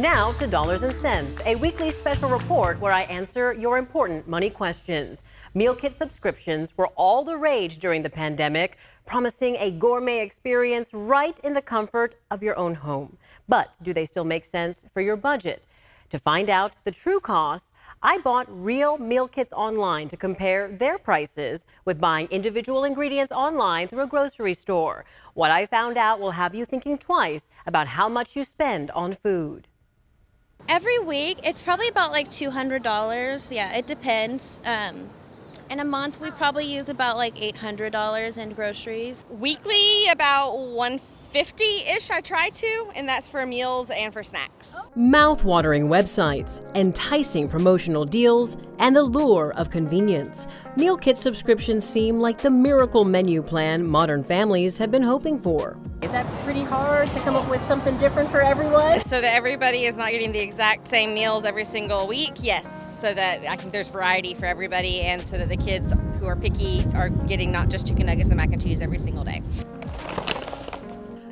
Now to Dollars and Cents, a weekly special report where I answer your important money questions. Meal kit subscriptions were all the rage during the pandemic, promising a gourmet experience right in the comfort of your own home. But do they still make sense for your budget? To find out the true costs, I bought real meal kits online to compare their prices with buying individual ingredients online through a grocery store. What I found out will have you thinking twice about how much you spend on food. Every week, it's probably about like $200. Yeah, it depends. In a month, we probably use about like $800 in groceries. Weekly, about $150-ish I try to, and that's for meals and for snacks. Mouth-watering websites, enticing promotional deals, and the lure of convenience. Meal kit subscriptions seem like the miracle menu plan modern families have been hoping for. Is that pretty hard to come up with something different for everyone? So that everybody is not getting the exact same meals every single week, yes. So that I think there's variety for everybody, and so that the kids who are picky are getting not just chicken nuggets and mac and cheese every single day.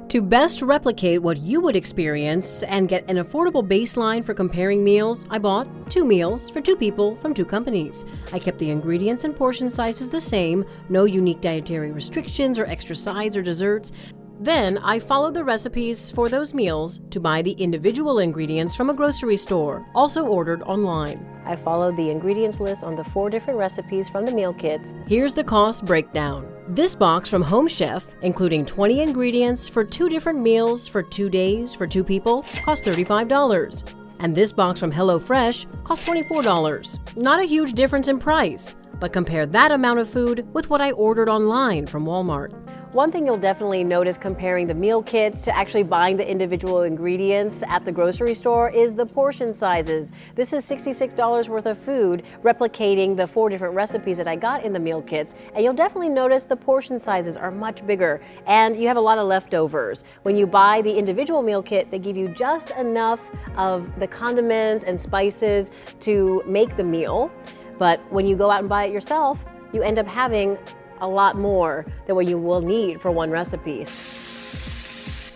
To best replicate what you would experience and get an affordable baseline for comparing meals, I bought 2 meals for 2 people from 2 companies. I kept the ingredients and portion sizes the same, no unique dietary restrictions or extra sides or desserts. Then I followed the recipes for those meals to buy the individual ingredients from a grocery store, also ordered online. I followed the ingredients list on the 4 different recipes from the meal kits. Here's the cost breakdown. This box from Home Chef, including 20 ingredients for 2 different meals for 2 days for 2 people, cost $35. And this box from HelloFresh cost $24. Not a huge difference in price, but compare that amount of food with what I ordered online from Walmart. One thing you'll definitely notice comparing the meal kits to actually buying the individual ingredients at the grocery store is the portion sizes. This is $66 worth of food, replicating the 4 different recipes that I got in the meal kits. And you'll definitely notice the portion sizes are much bigger and you have a lot of leftovers. When you buy the individual meal kit, they give you just enough of the condiments and spices to make the meal. But when you go out and buy it yourself, you end up having a lot more than what you will need for one recipe.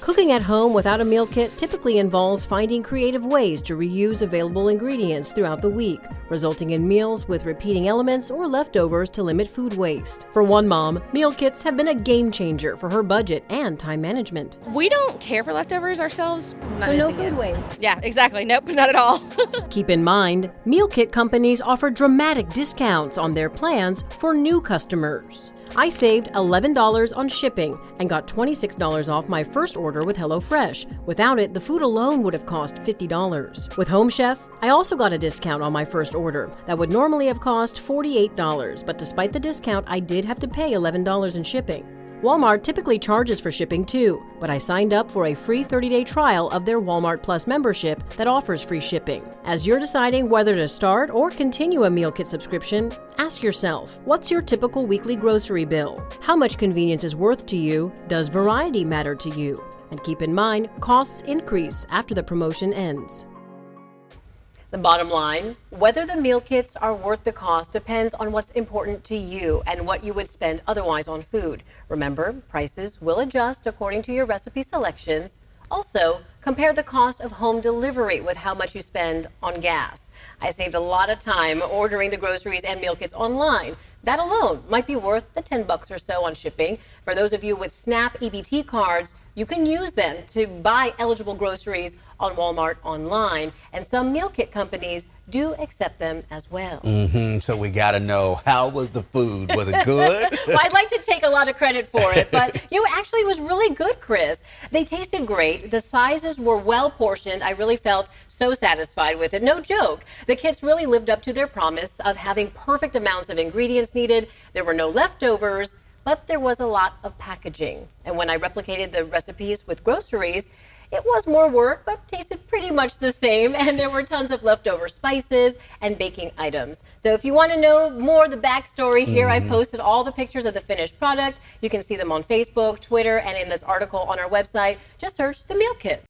Cooking at home without a meal kit typically involves finding creative ways to reuse available ingredients throughout the week, resulting in meals with repeating elements or leftovers to limit food waste. For one mom, meal kits have been a game changer for her budget and time management. We don't care for leftovers ourselves. So no food waste. Yeah, exactly. Nope, not at all. Keep in mind, meal kit companies offer dramatic discounts on their plans for new customers. I saved $11 on shipping and got $26 off my first order with HelloFresh. Without it, the food alone would have cost $50. With Home Chef, I also got a discount on my first order. That would normally have cost $48, but despite the discount, I did have to pay $11 in shipping. Walmart typically charges for shipping too, but I signed up for a free 30-day trial of their Walmart Plus membership that offers free shipping. As you're deciding whether to start or continue a meal kit subscription, ask yourself, what's your typical weekly grocery bill? How much convenience is worth to you? Does variety matter to you? And keep in mind, costs increase after the promotion ends. The bottom line, whether the meal kits are worth the cost depends on what's important to you and what you would spend otherwise on food. Remember, prices will adjust according to your recipe selections. Also, compare the cost of home delivery with how much you spend on gas. I saved a lot of time ordering the groceries and meal kits online. That alone might be worth the $10 or so on shipping. For those of you with SNAP EBT cards, you can use them to buy eligible groceries on Walmart online, and some meal kit companies do accept them as well. So we got to know, how was the food? Was it good? Well, I'd like to take a lot of credit for it, but actually it was really good, Chris. They tasted great. The sizes were well portioned. I really felt so satisfied with it. No joke. The kits really lived up to their promise of having perfect amounts of ingredients needed. There were no leftovers, but there was a lot of packaging. And when I replicated the recipes with groceries, it was more work, but tasted pretty much the same, and there were tons of leftover spices and baking items. So if you want to know more of the backstory here, I posted all the pictures of the finished product. You can see them on Facebook, Twitter, and in this article on our website. Just search the meal kit.